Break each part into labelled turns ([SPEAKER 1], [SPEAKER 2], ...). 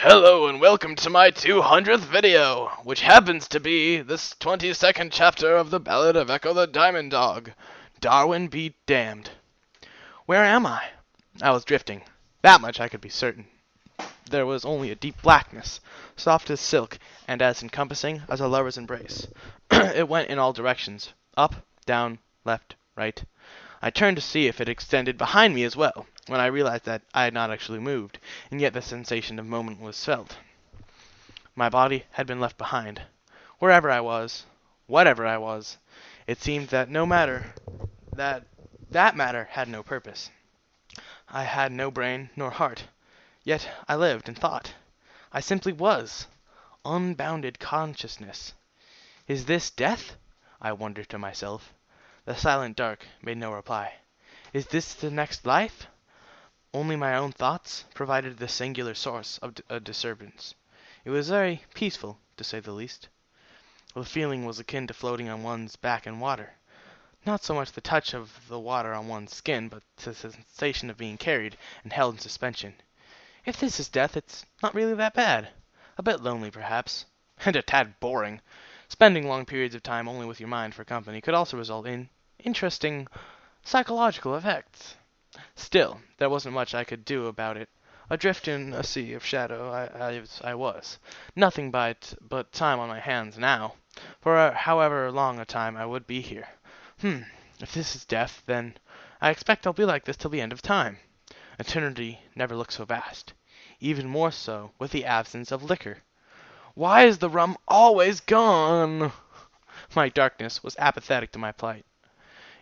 [SPEAKER 1] Hello and welcome to my 200th video, which happens to be this 22nd chapter of the Ballad of Echo the Diamond Dog. Darwin be damned. Where am I? I was drifting. That much I could be certain. There was only a deep blackness, soft as silk, and as encompassing as a lover's embrace. It went in all directions, up, down, left, right. I turned to see if it extended behind me as well, when I realized that I had not actually moved, and yet the sensation of moment was felt. My body had been left behind. Wherever I was, whatever I was, it seemed that no matter, that matter had no purpose. I had no brain nor heart, yet I lived and thought. I simply was. Unbounded consciousness. Is this death? I wondered to myself. The silent dark made no reply. Is this the next life? Only my own thoughts provided the singular source of a disturbance. It was very peaceful, to say the least. The feeling was akin to floating on one's back in water. Not so much the touch of the water on one's skin, but the sensation of being carried and held in suspension. If this is death, it's not really that bad. A bit lonely, perhaps, and a tad boring. Spending long periods of time only with your mind for company could also result in interesting psychological effects. Still, there wasn't much I could do about it. Adrift in a sea of shadow I was. Nothing but time on my hands now, for however long a time I would be here. If this is death, then I expect I'll be like this till the end of time. Eternity never looked so vast. Even more so with the absence of liquor. Why is the rum always gone? My darkness was apathetic to my plight.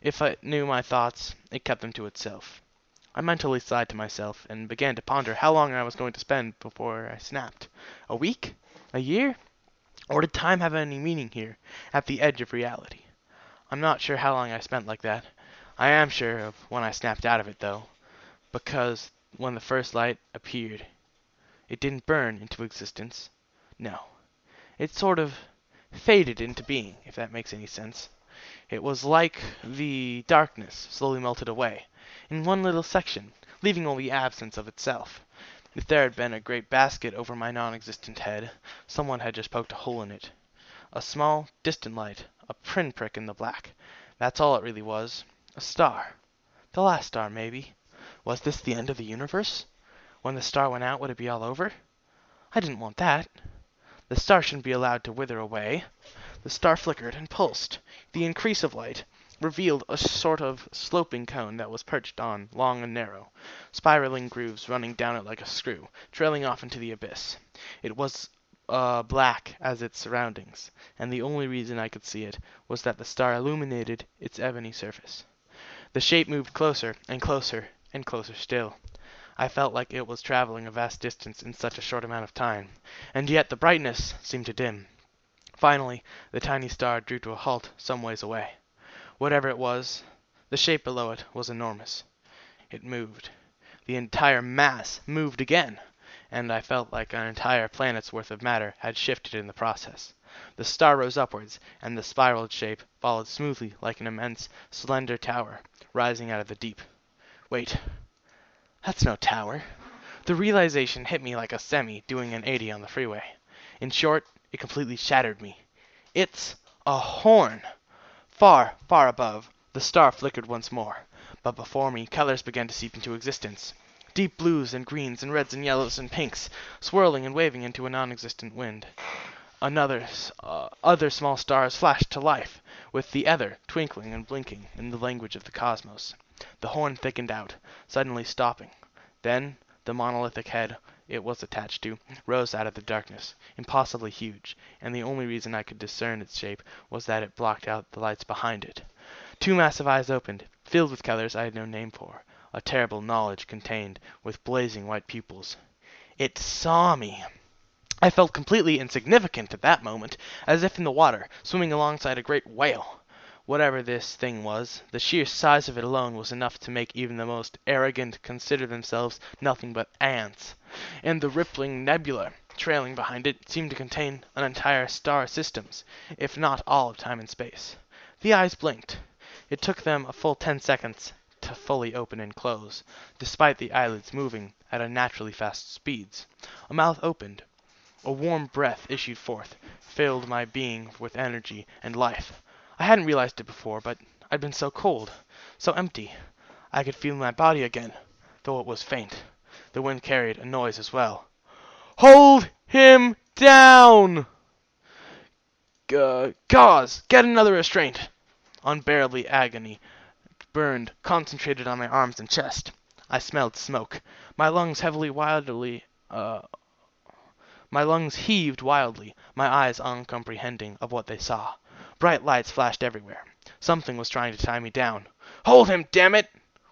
[SPEAKER 1] If it knew my thoughts, it kept them to itself. I mentally sighed to myself, and began to ponder how long I was going to spend before I snapped. A week? A year? Or did time have any meaning here, at the edge of reality? I'm not sure how long I spent like that. I am sure of when I snapped out of it, though, because when the first light appeared, it didn't burn into existence. No. It sort of faded into being, if that makes any sense. It was like the darkness slowly melted away, in one little section, leaving only absence of itself. If there had been a great basket over my non-existent head, someone had just poked a hole in it. A small, distant light, a pinprick in the black. That's all it really was. A star. The last star, maybe. Was this the end of the universe? When the star went out, would it be all over? I didn't want that. The star shouldn't be allowed to wither away. The star flickered and pulsed. The increase of light revealed a sort of sloping cone that was perched on, long and narrow, spiraling grooves running down it like a screw, trailing off into the abyss. It was black as its surroundings, and the only reason I could see it was that the star illuminated its ebony surface. The shape moved closer and closer and closer still. I felt like it was traveling a vast distance in such a short amount of time, and yet the brightness seemed to dim. Finally, the tiny star drew to a halt some ways away. Whatever it was, the shape below it was enormous. It moved. The entire mass moved again, and I felt like an entire planet's worth of matter had shifted in the process. The star rose upwards, and the spiraled shape followed smoothly like an immense, slender tower rising out of the deep. Wait. That's no tower. The realization hit me like a semi doing an 80 on the freeway. In short, it completely shattered me. It's a horn! Far, far above, the star flickered once more, but before me colors began to seep into existence. Deep blues and greens and reds and yellows and pinks, swirling and waving into a non-existent wind. Other small stars flashed to life, with the ether twinkling and blinking in the language of the cosmos. The horn thickened out, suddenly stopping. Then the monolithic head it was attached to rose out of the darkness, impossibly huge, and the only reason I could discern its shape was that it blocked out the lights behind it. Two massive eyes opened, filled with colors I had no name for, a terrible knowledge contained, with blazing white pupils. It saw me. I felt completely insignificant at that moment, as if in the water, swimming alongside a great whale. Whatever this thing was, the sheer size of it alone was enough to make even the most arrogant consider themselves nothing but ants. And the rippling nebula trailing behind it seemed to contain an entire star systems, if not all of time and space. The eyes blinked. It took them a full 10 seconds to fully open and close, despite the eyelids moving at unnaturally fast speeds. A mouth opened. A warm breath issued forth, filled my being with energy and life. I hadn't realized it before, but I'd been so cold, so empty. I could feel my body again, though it was faint. The wind carried a noise as well. "Hold him down! Gauze, get another restraint!" Unbearably agony burned, concentrated on my arms and chest. I smelled smoke. My lungs heaved wildly, my eyes uncomprehending of what they saw. Bright lights flashed everywhere. Something was trying to tie me down. "Hold him, damn it!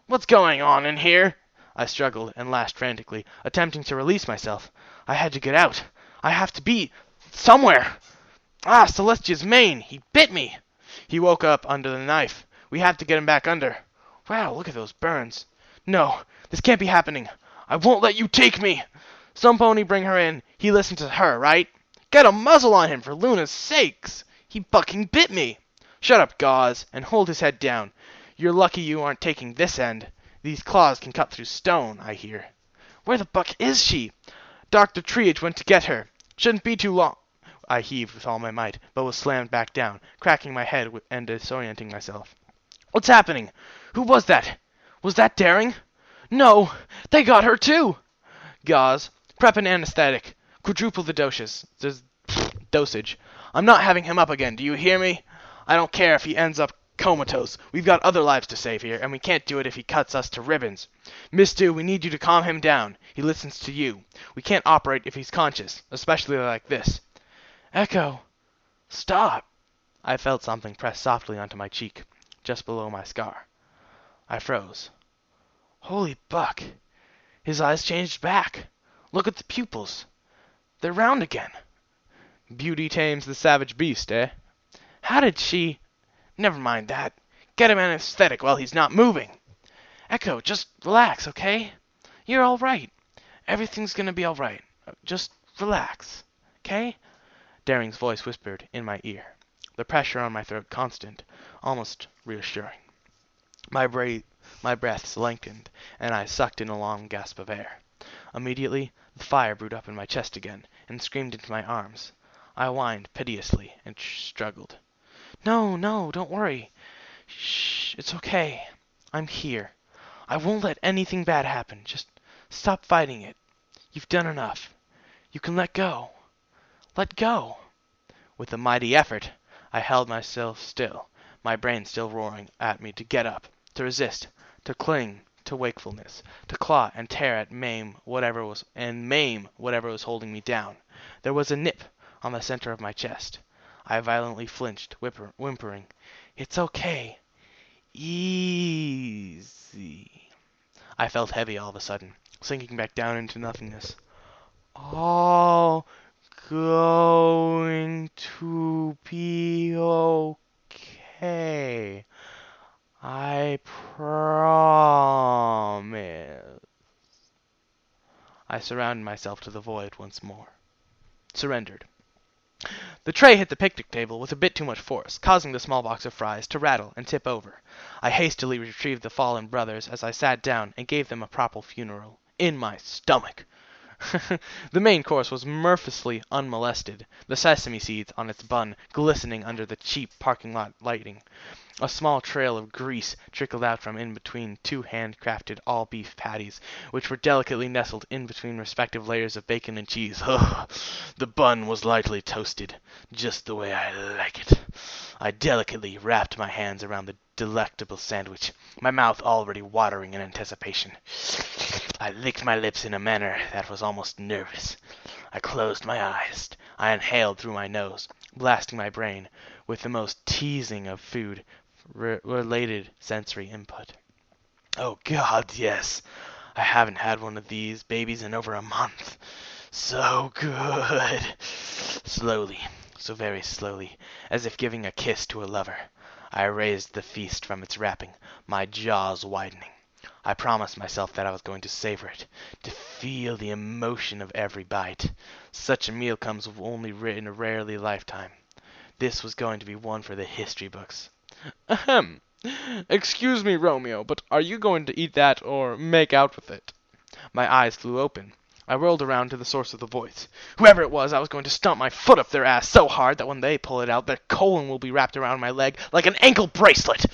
[SPEAKER 1] What's going on in here?" I struggled and lashed frantically, attempting to release myself. I had to get out. I have to be somewhere. Ah, Celestia's mane! He bit me! He woke up under the knife. We have to get him back under. Wow, look at those burns. No, this can't be happening. I won't let you take me. Some pony bring her in. He listened to her, right? Get a muzzle on him, for Luna's sakes. He fucking bit me. Shut up, Gauze, and hold his head down. You're lucky you aren't taking this end. These claws can cut through stone, I hear. Where the buck is she? Dr. Triage went to get her. Shouldn't be too long. I heaved with all my might, but was slammed back down, cracking my head and disorienting myself. What's happening? Who was that? Was that Daring? No, they got her too! Gauze, prep an anesthetic. Quadruple the dosage. I'm not having him up again, do you hear me? I don't care if he ends up comatose. We've got other lives to save here, and we can't do it if he cuts us to ribbons. Miss Dew, we need you to calm him down. He listens to you. We can't operate if he's conscious, especially like this. Echo, stop. I felt something press softly onto my cheek, just below my scar. I froze. Holy buck. His eyes changed back. Look at the pupils. They're round again. Beauty tames the savage beast, eh? How did she... Never mind that. Get him anesthetic while he's not moving. Echo, just relax, okay? You're all right. Everything's gonna be all right. Just relax, okay? Daring's voice whispered in my ear, the pressure on my throat constant, almost reassuring. My breaths lengthened, and I sucked in a long gasp of air. Immediately, the fire brewed up in my chest again, and screamed into my arms. I whined piteously and struggled. No, don't worry. Shh, it's okay. I'm here. I won't let anything bad happen. Just stop fighting it. You've done enough. You can let go. Let go. With a mighty effort, I held myself still, my brain still roaring at me to get up, to resist, to cling to wakefulness, to claw and tear at maim whatever was holding me down. There was a nip on the center of my chest. I violently flinched, whimpering, "It's okay. Easy." I felt heavy all of a sudden, sinking back down into nothingness. All going to be okay. I promise. I surrounded myself to the void once more. Surrendered. The tray hit the picnic table with a bit too much force, causing the small box of fries to rattle and tip over. I hastily retrieved the fallen brothers as I sat down and gave them a proper funeral. In my stomach. The main course was mercilessly unmolested, the sesame seeds on its bun glistening under the cheap parking lot lighting. A small trail of grease trickled out from in between two hand-crafted all-beef patties, which were delicately nestled in between respective layers of bacon and cheese. The bun was lightly toasted, just the way I like it. I delicately wrapped my hands around the delectable sandwich, my mouth already watering in anticipation. I licked my lips in a manner that was almost nervous. I closed my eyes. I inhaled through my nose, blasting my brain with the most teasing of food-related sensory input. Oh God, yes. I haven't had one of these babies in over a month. So good. Slowly, so very slowly, as if giving a kiss to a lover, I raised the feast from its wrapping, my jaws widening. I promised myself that I was going to savor it, to feel the emotion of every bite. Such a meal comes only in a rarely lifetime. This was going to be one for the history books. Ahem. Excuse me, Romeo, but are you going to eat that or make out with it? My eyes flew open. I whirled around to the source of the voice. Whoever it was, I was going to stomp my foot up their ass so hard that when they pull it out, their colon will be wrapped around my leg like an ankle bracelet.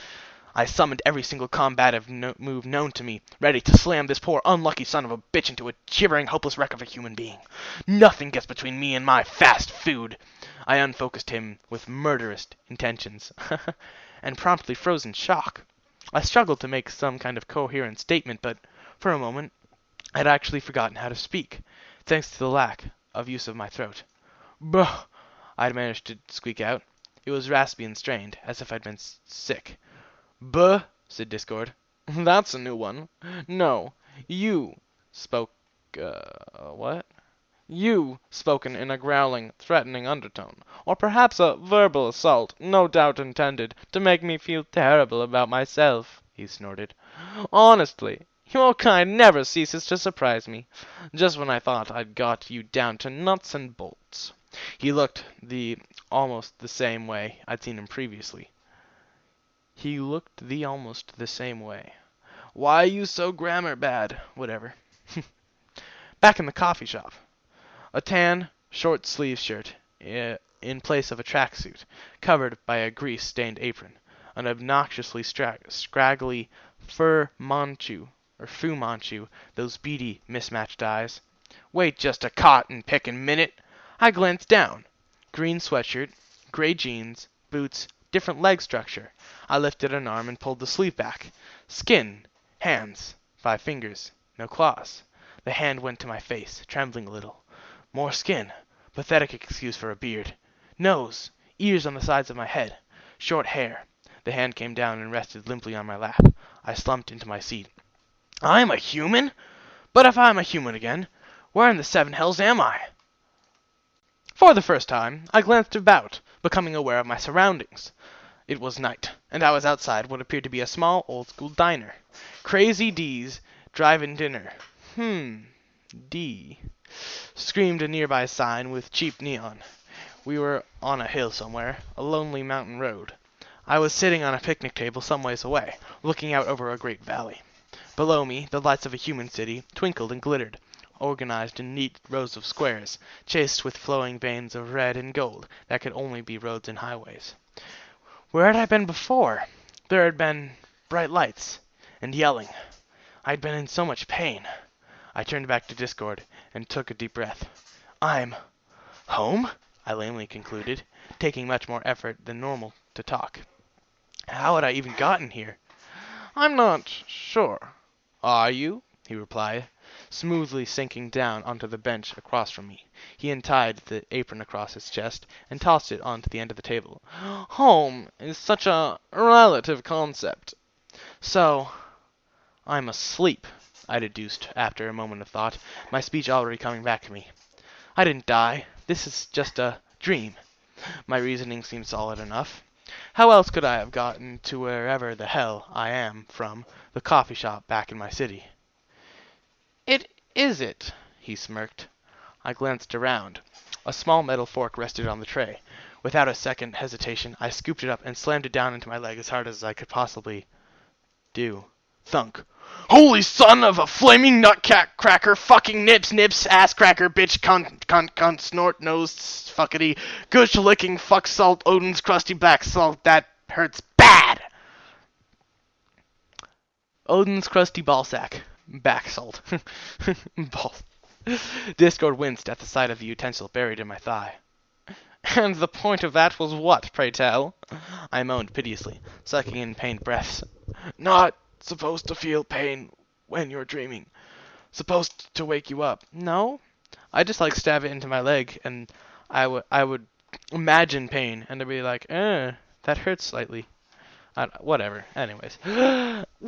[SPEAKER 1] I summoned every single combative move known to me, ready to slam this poor unlucky son of a bitch into a shivering, hopeless wreck of a human being. Nothing gets between me and my fast food. I unfocused him with murderous intentions, and promptly froze in shock. I struggled to make some kind of coherent statement, but for a moment I had actually forgotten how to speak, thanks to the lack of use of my throat. "Buh!" I'd managed to squeak out. It was raspy and strained, as if I'd been sick. "Buh!" said Discord. "That's a new one. No, you spoke, what? You spoken in a growling, threatening undertone, or perhaps a verbal assault, no doubt intended to make me feel terrible about myself," he snorted. "Honestly, your kind never ceases to surprise me, just when I thought I'd got you down to nuts and bolts." He looked almost the same way I'd seen him previously. Why you so grammar bad? Whatever. Back in the coffee shop. A tan, short-sleeved shirt, in place of a tracksuit, covered by a grease-stained apron. An obnoxiously scraggly fur Manchu, or Fu Manchu, those beady, mismatched eyes. Wait just a cotton-pickin' minute! I glanced down. Green sweatshirt, gray jeans, boots, different leg structure. I lifted an arm and pulled the sleeve back. Skin, hands, 5 fingers, no claws. The hand went to my face, trembling a little. More skin. Pathetic excuse for a beard. Nose, ears on the sides of my head. Short hair. The hand came down and rested limply on my lap. I slumped into my seat. I'm a human? But if I'm a human again, where in the 7 hells am I? For the first time, I glanced about, becoming aware of my surroundings. It was night, and I was outside what appeared to be a small, old-school diner. Crazy D's drive-in dinner. D, screamed a nearby sign with cheap neon. We were on a hill somewhere, a lonely mountain road. I was sitting on a picnic table some ways away, looking out over a great valley. Below me, the lights of a human city twinkled and glittered, organized in neat rows of squares, chased with flowing veins of red and gold that could only be roads and highways. Where had I been before? There had been bright lights and yelling. I had been in so much pain. I turned back to Discord and took a deep breath. I'm home? I lamely concluded, taking much more effort than normal to talk. How had I even gotten here? I'm not sure. Are you? He replied, smoothly sinking down onto the bench across from me. He untied the apron across his chest and tossed it onto the end of the table. Home is such a relative concept. So, I'm asleep, I deduced after a moment of thought, my speech already coming back to me. I didn't die. This is just a dream. My reasoning seemed solid enough. How else could I have gotten to wherever the hell I am from, the coffee shop back in my city? Is it? He smirked. I glanced around. A small metal fork rested on the tray. Without a second hesitation, I scooped it up and slammed it down into my leg as hard as I could possibly do. Thunk. Holy son of a flaming nutcat cracker, fucking nips, ass cracker, bitch, cunt, snort, nose, fuckity, gush licking, fuck salt, Odin's crusty black salt, that hurts bad! Odin's crusty ballsack. Back salt. Ball. Discord winced at the sight of the utensil buried in my thigh. And the point of that was what, pray tell? I moaned piteously, sucking in pained breaths. Not supposed to feel pain when you're dreaming. Supposed to wake you up. No? I just stab it into my leg, and I would imagine pain, and they'd be like, that hurts slightly. Whatever. Anyways.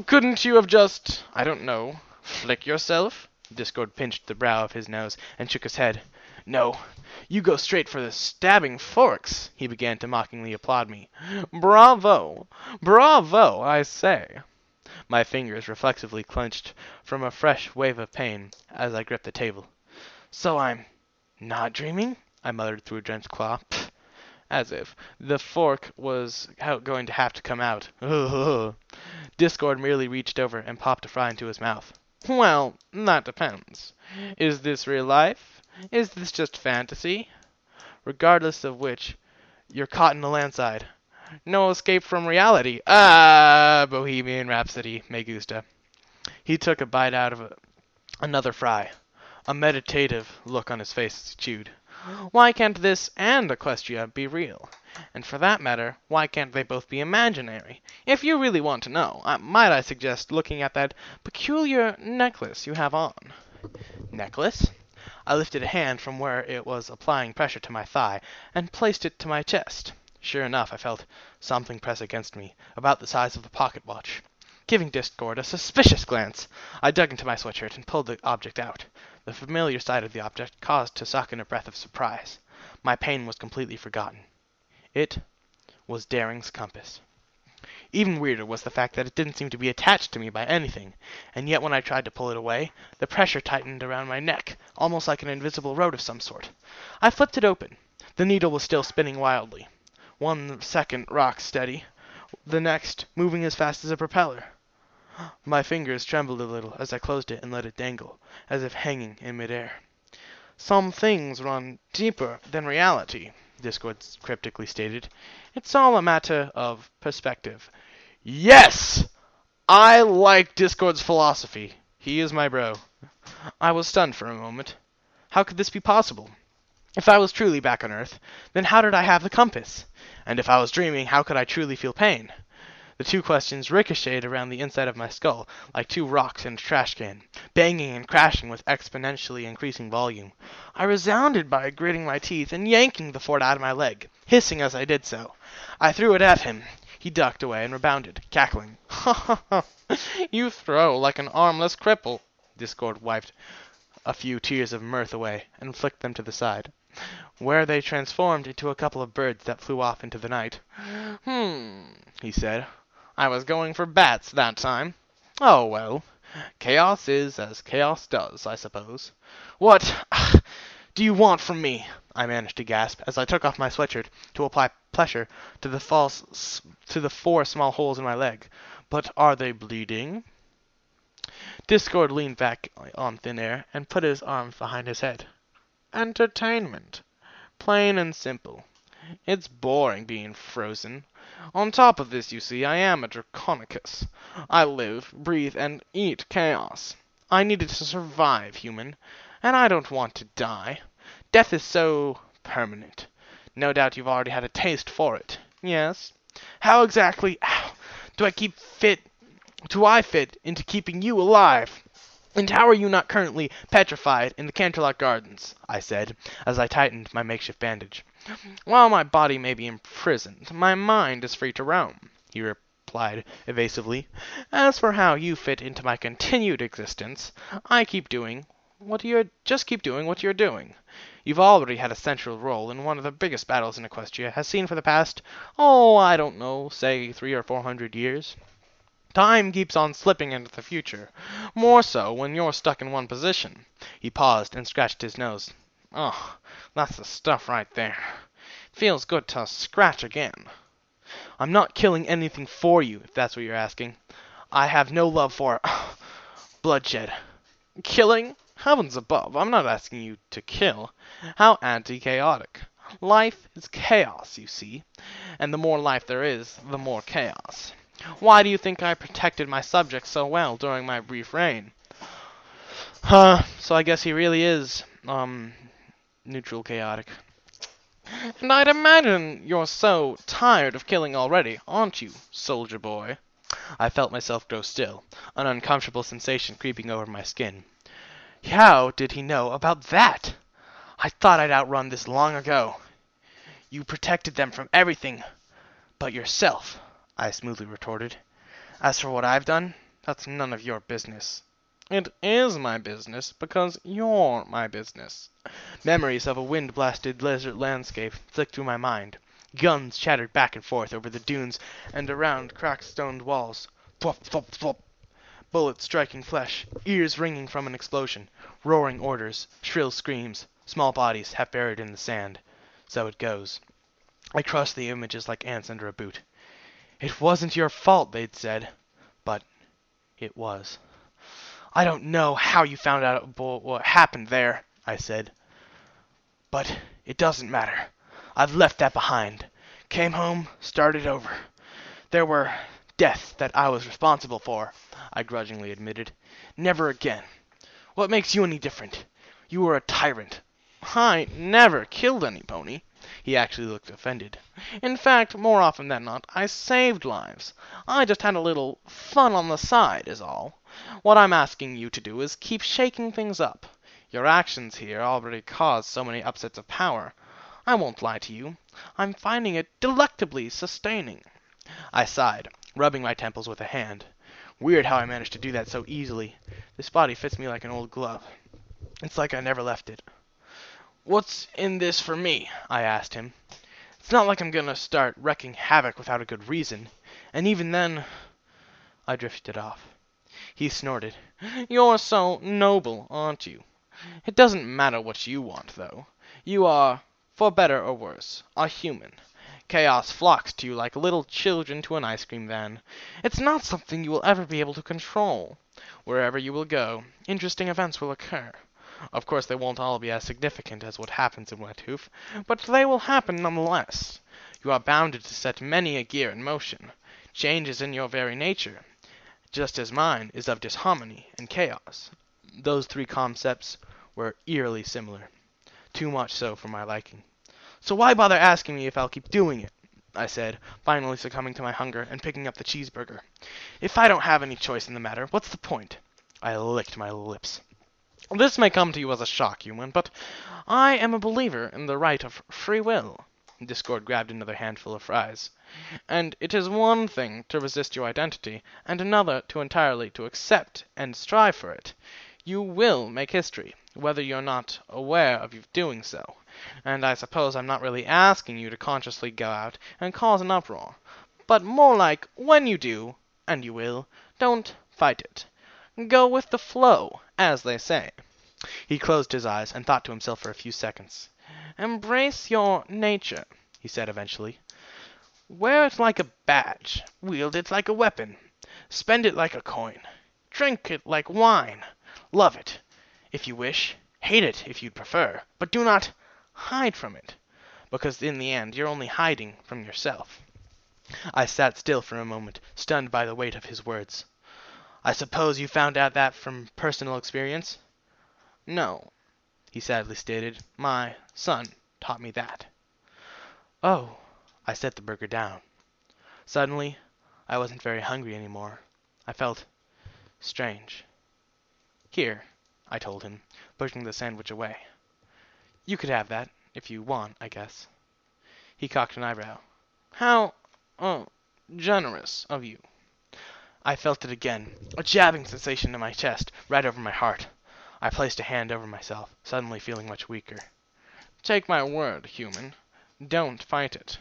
[SPEAKER 1] Couldn't you have just, I don't know, flick yourself? Discord pinched the brow of his nose and shook his head. No, you go straight for the stabbing forks, he began to mockingly applaud me. Bravo! Bravo, I say. My fingers reflexively clenched from a fresh wave of pain as I gripped the table. So I'm not dreaming? I muttered through a drenched claw. Pfft. As if the fork was going to have to come out. Discord merely reached over and popped a fry into his mouth. Well, that depends. Is this real life? Is this just fantasy? Regardless of which, you're caught in the landslide. No escape from reality. Ah, Bohemian Rhapsody, me gusta. He took a bite out of another fry, a meditative look on his face as he chewed. Why can't this and Equestria be real? And for that matter, why can't they both be imaginary? If you really want to know, might I suggest looking at that peculiar necklace you have on? Necklace? I lifted a hand from where it was applying pressure to my thigh and placed it to my chest. Sure enough, I felt something press against me, about the size of a pocket watch. Giving Discord a suspicious glance, I dug into my sweatshirt and pulled the object out. The familiar sight of the object caused to suck in a breath of surprise. My pain was completely forgotten. It was Daring's compass. Even weirder was the fact that it didn't seem to be attached to me by anything, and yet when I tried to pull it away, the pressure tightened around my neck, almost like an invisible rope of some sort. I flipped it open. The needle was still spinning wildly. 1 second rock steady, the next moving as fast as a propeller. My fingers trembled a little as I closed it and let it dangle, as if hanging in midair. Some things run deeper than reality, Discord cryptically stated. It's all a matter of perspective. Yes! I like Discord's philosophy. He is my bro. I was stunned for a moment. How could this be possible? If I was truly back on Earth, then how did I have the compass? And if I was dreaming, how could I truly feel pain? The two questions ricocheted around the inside of my skull like two rocks in a trash can, banging and crashing with exponentially increasing volume. I resounded by gritting my teeth and yanking the fort out of my leg, hissing as I did so. I threw it at him. He ducked away and rebounded, cackling. Ha ha ha! You throw like an armless cripple. Discord wiped a few tears of mirth away and flicked them to the side, where they transformed into a couple of birds that flew off into the night. He said. I was going for bats that time. Oh, well. Chaos is as chaos does, I suppose. What do you want from me? I managed to gasp as I took off my sweatshirt to apply pressure to the 4 small holes in my leg. But are they bleeding? Discord leaned back on thin air and put his arms behind his head. Entertainment. Plain and simple. It's boring being frozen. On top of this, you see, I am a Draconicus. I live, breathe, and eat chaos. I needed to survive, human, and I don't want to die. Death is so permanent. No doubt you've already had a taste for it. Yes? How exactly do I fit into keeping you alive? And how are you not currently petrified in the Canterlot Gardens? I said, as I tightened my makeshift bandage. While my body may be imprisoned, my mind is free to roam, he replied evasively. As for how you fit into my continued existence, keep doing what you're doing. You've already had a central role in one of the biggest battles in Equestria has seen for the past, I don't know, say 300 or 400 years. Time keeps on slipping into the future, more so when you're stuck in one position. He paused and scratched his nose. Oh, that's the stuff right there. Feels good to scratch again. I'm not killing anything for you, if that's what you're asking. I have no love for bloodshed. Killing? Heavens above, I'm not asking you to kill. How anti-chaotic. Life is chaos, you see. And the more life there is, the more chaos. Why do you think I protected my subjects so well during my brief reign? So I guess he really is, neutral chaotic. And I'd imagine you're so tired of killing already, aren't you, soldier boy? I felt myself grow still, an uncomfortable sensation creeping over my skin. How did he know about that? I thought I'd outrun this long ago. You protected them from everything but yourself, I smoothly retorted. As for what I've done, that's none of your business. It is my business because you're my business. Memories of a wind-blasted desert landscape flicked through my mind. Guns chattered back and forth over the dunes and around cracked stone walls. Thwop, thwop, thwop. Bullets striking flesh, ears ringing from an explosion, roaring orders, shrill screams, small bodies half buried in the sand. So it goes. I crushed the images like ants under a boot. It wasn't your fault, they'd said. But it was. I don't know how you found out what happened there, I said. But it doesn't matter. I've left that behind. Came home, started over. There were deaths that I was responsible for, I grudgingly admitted. Never again. What makes you any different? You were a tyrant. I never killed any pony. He actually looked offended. In fact, more often than not, I saved lives. I just had a little fun on the side, is all. What I'm asking you to do is keep shaking things up. Your actions here already cause so many upsets of power. I won't lie to you. I'm finding it delectably sustaining. I sighed, rubbing my temples with a hand. Weird how I managed to do that so easily. This body fits me like an old glove. It's like I never left it. What's in this for me? I asked him. It's not like I'm gonna start wreaking havoc without a good reason. And even then... I drifted off. He snorted. You're so noble, aren't you? It doesn't matter what you want, though. You are, for better or worse, a human. Chaos flocks to you like little children to an ice cream van. It's not something you will ever be able to control. Wherever you will go, interesting events will occur. Of course, they won't all be as significant as what happens in Wet Hoof, but they will happen nonetheless. You are bounded to set many a gear in motion. Change is in your very nature, just as mine is of disharmony and chaos. Those three concepts were eerily similar. Too much so for my liking. So why bother asking me if I'll keep doing it? I said, finally succumbing to my hunger and picking up the cheeseburger. If I don't have any choice in the matter, what's the point? I licked my lips. This may come to you as a shock, human, but I am a believer in the right of free will. Discord grabbed another handful of fries. And it is one thing to resist your identity, and another to entirely to accept and strive for it. You will make history, whether you're not aware of you doing so. And I suppose I'm not really asking you to consciously go out and cause an uproar. But more like, when you do, and you will, don't fight it. Go with the flow, as they say. He closed his eyes and thought to himself for a few seconds. Embrace your nature, he said eventually. Wear it like a badge. Wield it like a weapon. Spend it like a coin. Drink it like wine. Love it, if you wish. Hate it, if you'd prefer. But do not hide from it, because in the end you're only hiding from yourself. I sat still for a moment, stunned by the weight of his words. I suppose you found out that from personal experience? No, he sadly stated. My son taught me that. Oh, I set the burger down. Suddenly, I wasn't very hungry anymore. I felt strange. Here, I told him, pushing the sandwich away. You could have that, if you want, I guess. He cocked an eyebrow. How, generous of you. I felt it again, a jabbing sensation in my chest, right over my heart. I placed a hand over myself, suddenly feeling much weaker. Take my word, human. Don't fight it.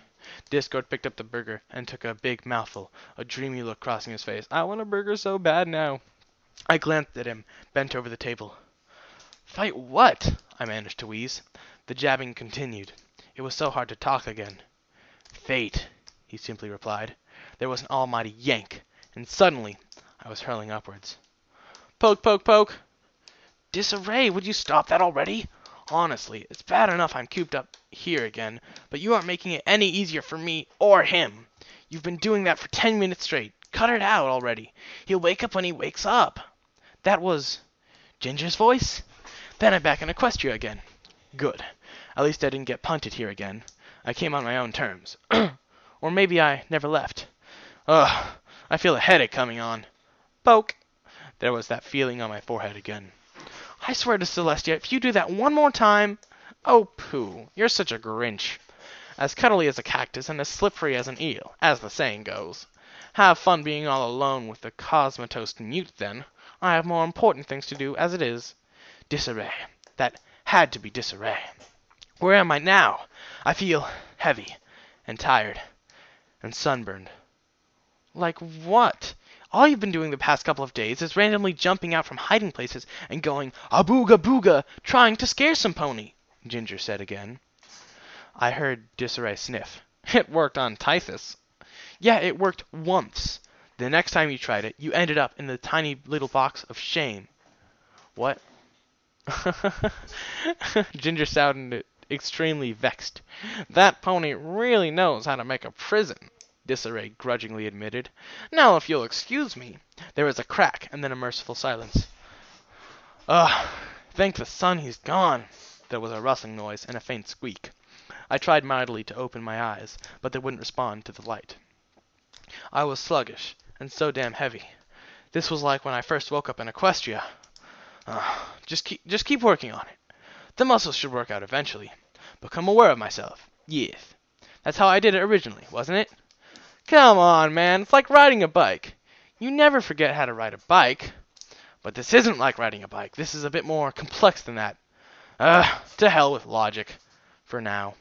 [SPEAKER 1] Discord picked up the burger and took a big mouthful, a dreamy look crossing his face. I want a burger so bad now. I glanced at him, bent over the table. Fight what? I managed to wheeze. The jabbing continued. It was so hard to talk again. Fate, he simply replied. There was an almighty yank, and suddenly I was hurling upwards. Poke, poke, poke. Disarray, would you stop that already? Honestly, it's bad enough I'm cooped up here again, but you aren't making it any easier for me or him. You've been doing that for 10 minutes straight. Cut it out already. He'll wake up when he wakes up. That was Ginger's voice? Then I'm back in Equestria again. Good. At least I didn't get punted here again. I came on my own terms. Or maybe I never left. Ugh, I feel a headache coming on. Poke. There was that feeling on my forehead again. I swear to Celestia, if you do that one more time... Oh, pooh, you're such a Grinch. As cuddly as a cactus and as slippery as an eel, as the saying goes. Have fun being all alone with the Cosmatos Mute, then. I have more important things to do as it is. Disarray. That had to be disarray. Where am I now? I feel heavy and tired and sunburned. Like what? All you've been doing the past couple of days is randomly jumping out from hiding places and going abooga booga, trying to scare some pony, Ginger said again. I heard Disarray sniff. It worked on Tythus. Yeah, it worked once. The next time you tried it, you ended up in the tiny little box of shame. What? Ginger sounded extremely vexed. That pony really knows how to make a prison, Disarray grudgingly admitted. Now, if you'll excuse me. There was a crack, and then a merciful silence. Ugh, thank the sun he's gone. There was a rustling noise and a faint squeak. I tried mightily to open my eyes, but they wouldn't respond to the light. I was sluggish, and so damn heavy. This was like when I first woke up in Equestria. Just keep working on it. The muscles should work out eventually. Become aware of myself. Yes. That's how I did it originally, wasn't it? Come on, man. It's like riding a bike. You never forget how to ride a bike. But this isn't like riding a bike. This is a bit more complex than that. To hell with logic. For now.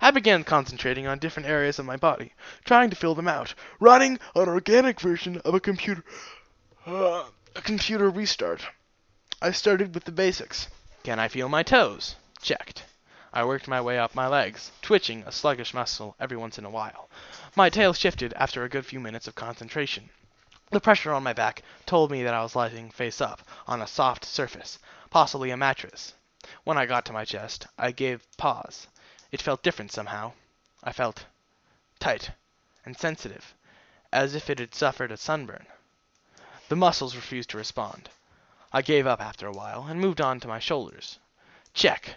[SPEAKER 1] I began concentrating on different areas of my body, trying to fill them out, running an organic version of a computer restart. I started with the basics. Can I feel my toes? Checked. I worked my way up my legs, twitching a sluggish muscle every once in a while. My tail shifted after a good few minutes of concentration. The pressure on my back told me that I was lying face up on a soft surface, possibly a mattress. When I got to my chest, I gave pause. It felt different somehow. I felt tight and sensitive, as if it had suffered a sunburn. The muscles refused to respond. I gave up after a while and moved on to my shoulders. Check.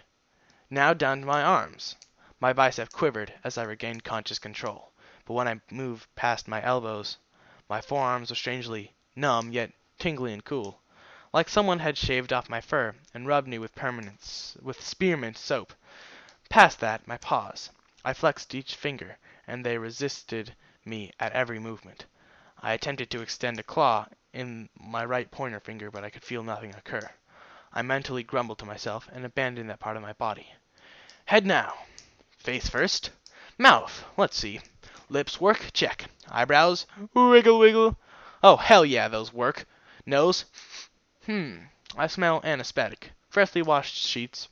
[SPEAKER 1] Now down to my arms. My bicep quivered as I regained conscious control, but when I moved past my elbows, my forearms were strangely numb yet tingly and cool, like someone had shaved off my fur and rubbed me with spearmint soap. Past that, my paws. I flexed each finger, and they resisted me at every movement. I attempted to extend a claw in my right pointer finger, but I could feel nothing occur. I mentally grumbled to myself and abandoned that part of my body. Head now. Face first. Mouth. Let's see. Lips work. Check. Eyebrows. Wiggle wiggle. Oh, hell yeah, those work. Nose. I smell anesthetic. Freshly washed sheets.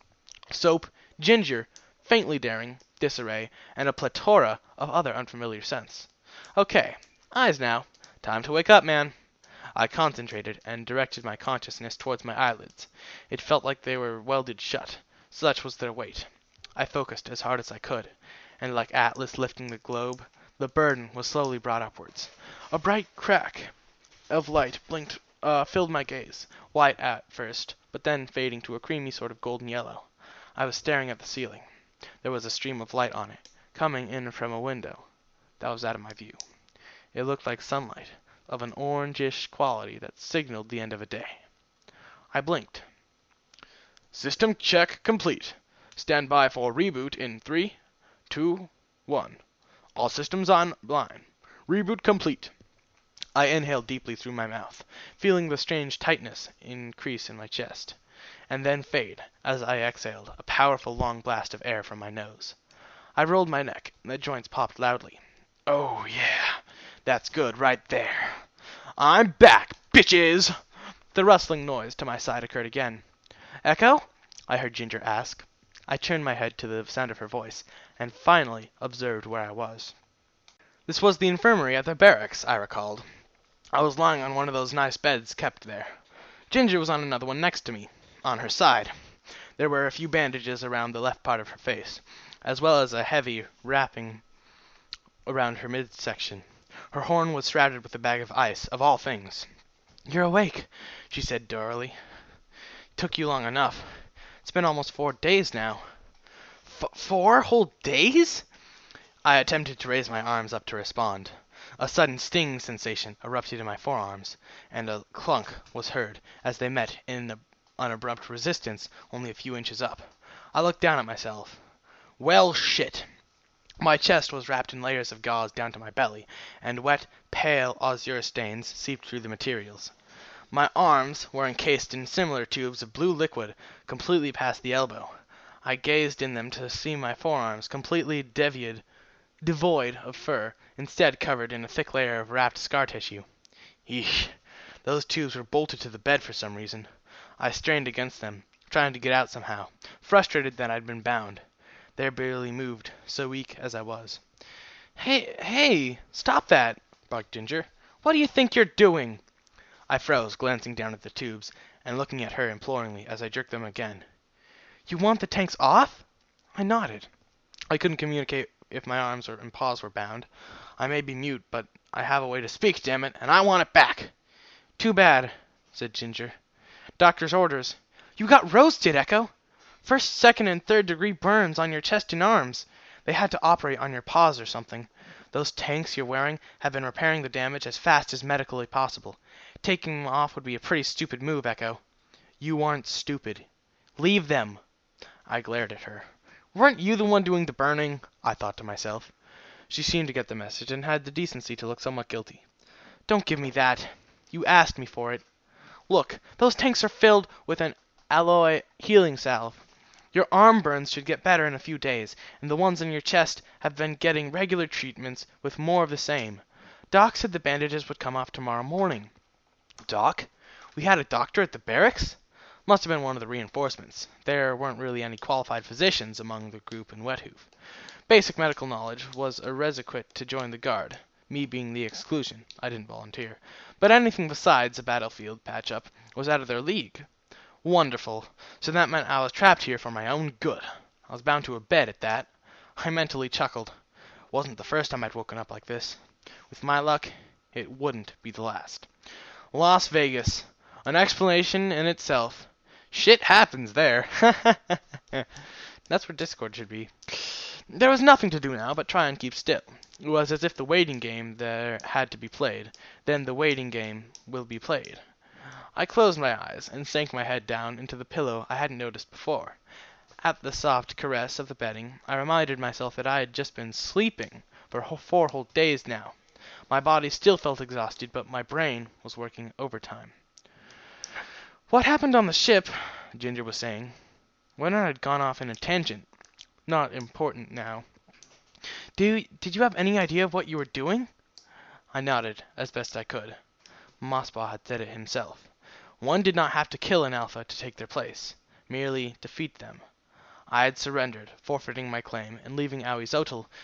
[SPEAKER 1] Soap. Ginger. Faintly daring. Disarray. And a plethora of other unfamiliar scents. Okay. Eyes now. Time to wake up, man. I concentrated and directed my consciousness towards my eyelids. It felt like they were welded shut. Such was their weight. I focused as hard as I could, and like Atlas lifting the globe, the burden was slowly brought upwards. A bright crack of light filled my gaze, white at first, but then fading to a creamy sort of golden yellow. I was staring at the ceiling. There was a stream of light on it, coming in from a window that was out of my view. It looked like sunlight, of an orangish quality that signaled the end of a day. I blinked. System check complete. Stand by for reboot in 3, 2, 1. All systems online. Reboot complete. I inhaled deeply through my mouth, feeling the strange tightness increase in my chest, and then fade as I exhaled a powerful long blast of air from my nose. I rolled my neck, and the joints popped loudly. Oh yeah, that's good right there. I'm back, bitches! The rustling noise to my side occurred again. Echo? I heard Ginger ask. I turned my head to the sound of her voice, and finally observed where I was. This was the infirmary at the barracks, I recalled. I was lying on one of those nice beds kept there. Ginger was on another one next to me, on her side. There were a few bandages around the left part of her face, as well as a heavy wrapping around her midsection. Her horn was shrouded with a bag of ice, of all things. You're awake, she said dourly. Took you long enough. It's been almost 4 days now. 4 whole days? I attempted to raise my arms up to respond. A sudden stinging sensation erupted in my forearms, and a clunk was heard as they met in an abrupt resistance only a few inches up. I looked down at myself. Well, shit. My chest was wrapped in layers of gauze down to my belly, and wet, pale azure stains seeped through the materials. My arms were encased in similar tubes of blue liquid completely past the elbow. I gazed in them to see my forearms completely devoid of fur, instead covered in a thick layer of wrapped scar tissue. Eesh, those tubes were bolted to the bed for some reason. I strained against them, trying to get out somehow, frustrated that I'd been bound. They barely moved, so weak as I was. Hey, stop that, barked Ginger. What do you think you're doing? I froze, glancing down at the tubes, and looking at her imploringly as I jerked them again. You want the tanks off? I nodded. I couldn't communicate if my arms and paws were bound. I may be mute, but I have a way to speak, damn it, and I want it back. Too bad, said Ginger. Doctor's orders. You got roasted, Echo. First, second, and third degree burns on your chest and arms. They had to operate on your paws or something. Those tanks you're wearing have been repairing the damage as fast as medically possible. Taking them off would be a pretty stupid move, Echo. You aren't stupid. Leave them. I glared at her. Weren't you the one doing the burning? I thought to myself. She seemed to get the message and had the decency to look somewhat guilty. Don't give me that. You asked me for it. Look, those tanks are filled with an alloy healing salve. Your arm burns should get better in a few days, and the ones in your chest have been getting regular treatments with more of the same. Doc said the bandages would come off tomorrow morning. Doc? We had a doctor at the barracks? Must have been one of the reinforcements. There weren't really any qualified physicians among the group in Wet Hoof. Basic medical knowledge was a requisite to join the guard, me being the exclusion. I didn't volunteer. But anything besides a battlefield patch-up was out of their league. Wonderful. So that meant I was trapped here for my own good. I was bound to a bed at that. I mentally chuckled. Wasn't the first time I'd woken up like this. With my luck, it wouldn't be the last. Las Vegas. An explanation in itself. Shit happens there. That's where Discord should be. There was nothing to do now but try and keep still. It was as if the waiting game there had to be played. Then the waiting game will be played. I closed my eyes and sank my head down into the pillow I hadn't noticed before. At the soft caress of the bedding, I reminded myself that I had just been sleeping for 4 whole days now. My body still felt exhausted, but my brain was working overtime. What happened on the ship, Ginger was saying. When I had gone off in a tangent. Not important now. Did you have any idea of what you were doing? I nodded, as best I could. Mossbaugh had said it himself. One did not have to kill an alpha to take their place, merely defeat them. I had surrendered, forfeiting my claim, and leaving Aoi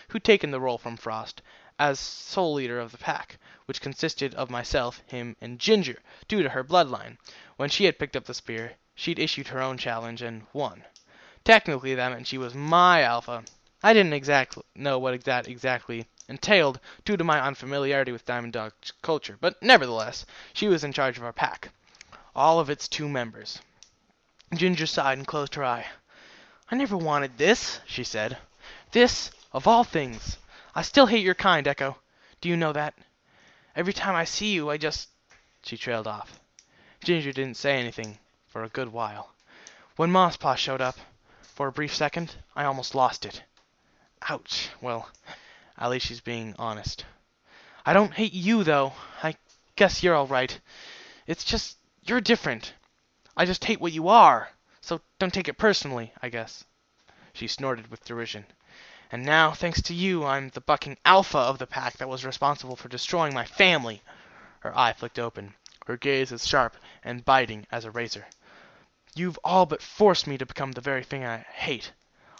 [SPEAKER 1] who'd taken the role from Frost, as sole leader of the pack, which consisted of myself, him, and Ginger, due to her bloodline. When she had picked up the spear, she'd issued her own challenge and won. Technically, that meant she was my alpha. I didn't exactly know what that exactly entailed, due to my unfamiliarity with Diamond Dog's culture, but nevertheless, she was in charge of our pack. All of its 2 members. Ginger sighed and closed her eye. I never wanted this, she said. This, of all things. I still hate your kind, Echo. Do you know that? Every time I see you, I just... She trailed off. Ginger didn't say anything for a good while. When Mosspaw showed up, for a brief second, I almost lost it. Ouch. Well, at least she's being honest. I don't hate you, though. I guess you're all right. It's just... You're different. I just hate what you are. So don't take it personally, I guess. She snorted with derision. And now, thanks to you, I'm the bucking alpha of the pack that was responsible for destroying my family. Her eye flicked open, her gaze as sharp and biting as a razor. You've all but forced me to become the very thing I hate.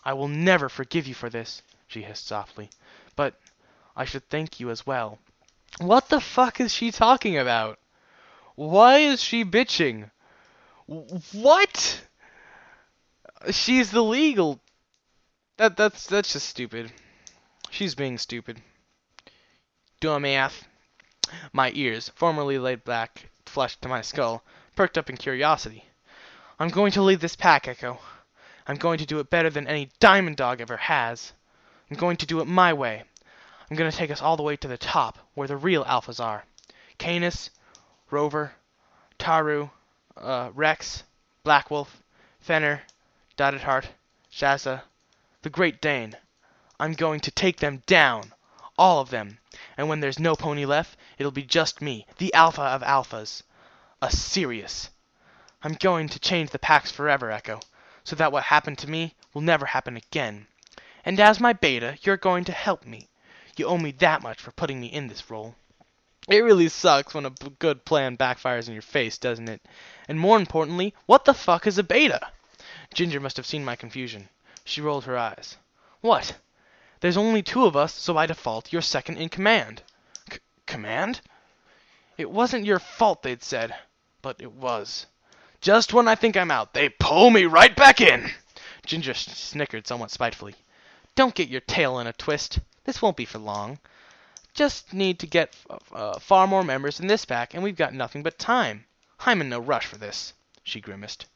[SPEAKER 1] I will never forgive you for this, she hissed softly. But I should thank you as well. What the fuck is she talking about? Why is she bitching? What? She's the legal... That's just stupid. She's being stupid. Dumbass. My ears, formerly laid back flush to my skull, perked up in curiosity. I'm going to lead this pack, Echo. I'm going to do it better than any Diamond Dog ever has. I'm going to do it my way. I'm going to take us all the way to the top, where the real alphas are. Canis, Rover, Taru, Rex, Blackwolf, Fenner, Dotted Heart, Shazza, the Great Dane. I'm going to take them down. All of them. And when there's no pony left, it'll be just me, the alpha of alphas. A Sirius. I'm going to change the packs forever, Echo, so that what happened to me will never happen again. And as my beta, you're going to help me. You owe me that much for putting me in this role. It really sucks when a good plan backfires in your face, doesn't it? And more importantly, what the fuck is a beta? Ginger must have seen my confusion. She rolled her eyes. What? There's only two of us, so by default, you're second in command. Command? It wasn't your fault, they'd said. But it was. Just when I think I'm out, they pull me right back in. Ginger snickered somewhat spitefully. Don't get your tail in a twist. This won't be for long. Just need to get far more members than this back, and we've got nothing but time. I'm in no rush for this, she grimaced.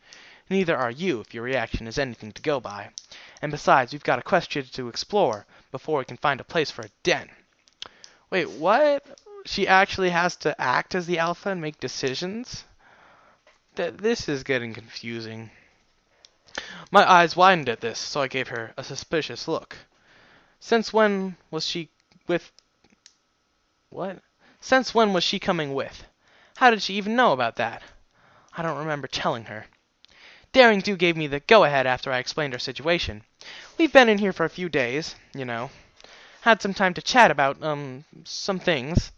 [SPEAKER 1] Neither are you, if your reaction is anything to go by. And besides, we've got a question to explore before we can find a place for a den. Wait, what? She actually has to act as the alpha and make decisions? This is getting confusing. My eyes widened at this, so I gave her a suspicious look. Since when was she with... What? Since when was she coming with? How did she even know about that? I don't remember telling her. Daring Do gave me the go-ahead after I explained our situation. We've been in here for a few days, you know. Had some time to chat about, some things.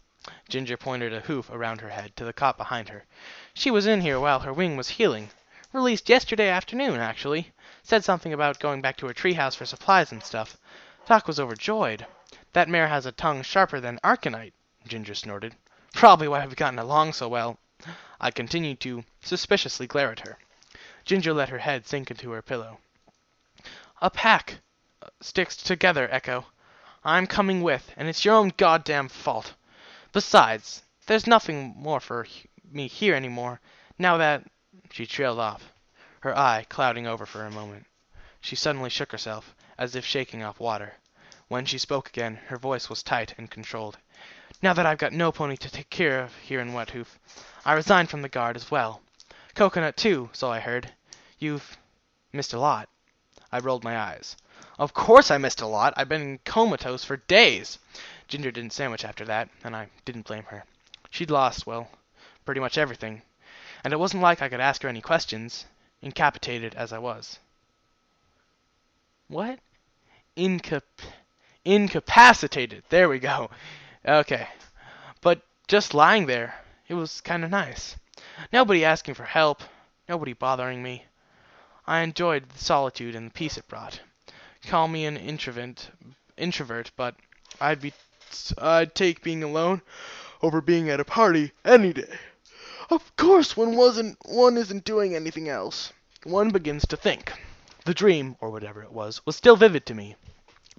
[SPEAKER 1] Ginger pointed a hoof around her head to the cot behind her. She was in here while her wing was healing. Released yesterday afternoon, actually. Said something about going back to her treehouse for supplies and stuff. Doc was overjoyed. That mare has a tongue sharper than Arcanite, Ginger snorted. Probably why we've gotten along so well. I continued to suspiciously glare at her. Ginger let her head sink into her pillow. A pack sticks together, Echo. I'm coming with, and it's your own goddamn fault. Besides, there's nothing more for me here anymore, now that... She trailed off, her eye clouding over for a moment. She suddenly shook herself, as if shaking off water. When she spoke again, her voice was tight and controlled. Now that I've got no pony to take care of here in Wet Hoof, I resigned from the guard as well. Coconut, too, so I heard. You've missed a lot. I rolled my eyes. Of course I missed a lot. I've been comatose for days. Ginger didn't say much after that, and I didn't blame her. She'd lost, well, pretty much everything. And it wasn't like I could ask her any questions, incapacitated as I was. What? Incapacitated. There we go. Okay. But just lying there, it was kind of nice. Nobody asking for help, nobody bothering me. I enjoyed the solitude and the peace it brought. Call me an introvert, but I'd take being alone over being at a party any day. Of course, one isn't doing anything else. One begins to think. The dream, or whatever it was still vivid to me.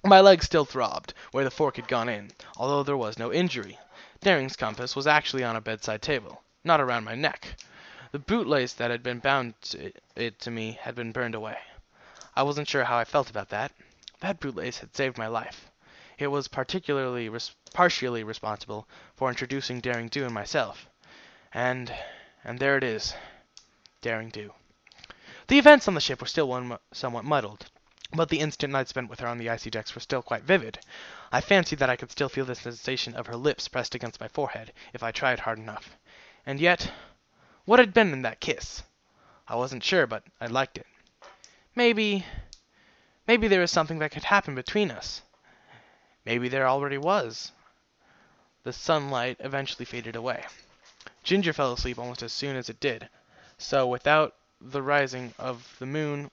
[SPEAKER 1] My leg still throbbed, where the fork had gone in, although there was no injury. Daring's compass was actually on a bedside table, not around my neck. The bootlace that had been bound to me had been burned away. I wasn't sure how I felt about that. That bootlace had saved my life. It was partially responsible for introducing Daring Do and myself. And there it is. Daring Do. The events on the ship were still somewhat muddled, but the instant I'd spent with her on the icy decks were still quite vivid. I fancied that I could still feel the sensation of her lips pressed against my forehead, if I tried hard enough. And yet, what had been in that kiss? I wasn't sure, but I liked it. Maybe there was something that could happen between us. Maybe there already was. The sunlight eventually faded away. Ginger fell asleep almost as soon as it did, so with the rising of the moon,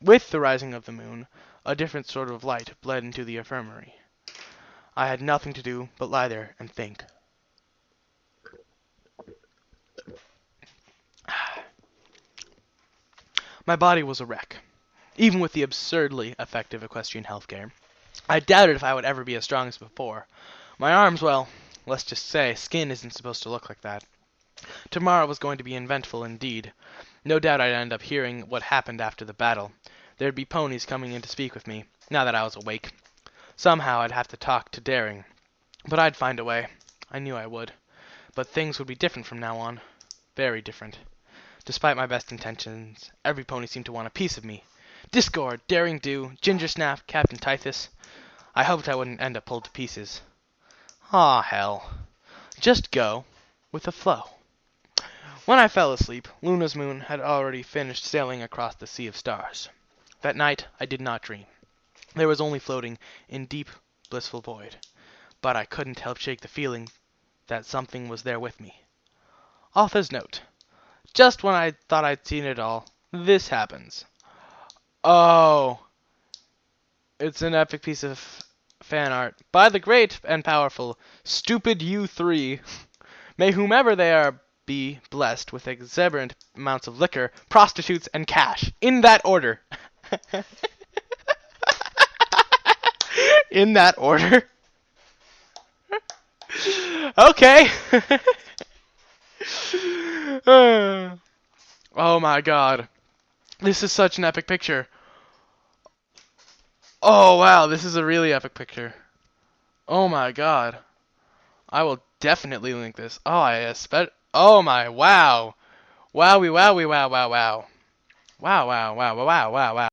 [SPEAKER 1] a different sort of light bled into the infirmary. I had nothing to do but lie there and think. My body was a wreck, even with the absurdly effective equestrian healthcare. I doubted if I would ever be as strong as before. My arms, well, let's just say, skin isn't supposed to look like that. Tomorrow was going to be eventful indeed. No doubt I'd end up hearing what happened after the battle. There'd be ponies coming in to speak with me, now that I was awake. Somehow I'd have to talk to Daring. But I'd find a way. I knew I would. But things would be different from now on. Very different. Despite my best intentions, every pony seemed to want a piece of me. Discord, Daring Do, Ginger Snap, Captain Tithus. I hoped I wouldn't end up pulled to pieces. Aw, hell. Just go with the flow. When I fell asleep, Luna's moon had already finished sailing across the sea of stars. That night I did not dream. There was only floating in deep, blissful void. But I couldn't help shake the feeling that something was there with me. Author's note. Just when I thought I'd seen it all, this happens. Oh. It's an epic piece of fan art by the great and powerful Stupid U3. May whomever they are be blessed with exuberant amounts of liquor, prostitutes, and cash. In that order. In that order. Okay. Oh my god. This is such an epic picture. Oh wow, this is a really epic picture. Oh my god. I will definitely link this. Oh, I expect. Oh my wow. Wowie wowie wow wow wow. Wow wow wow wow wow wow.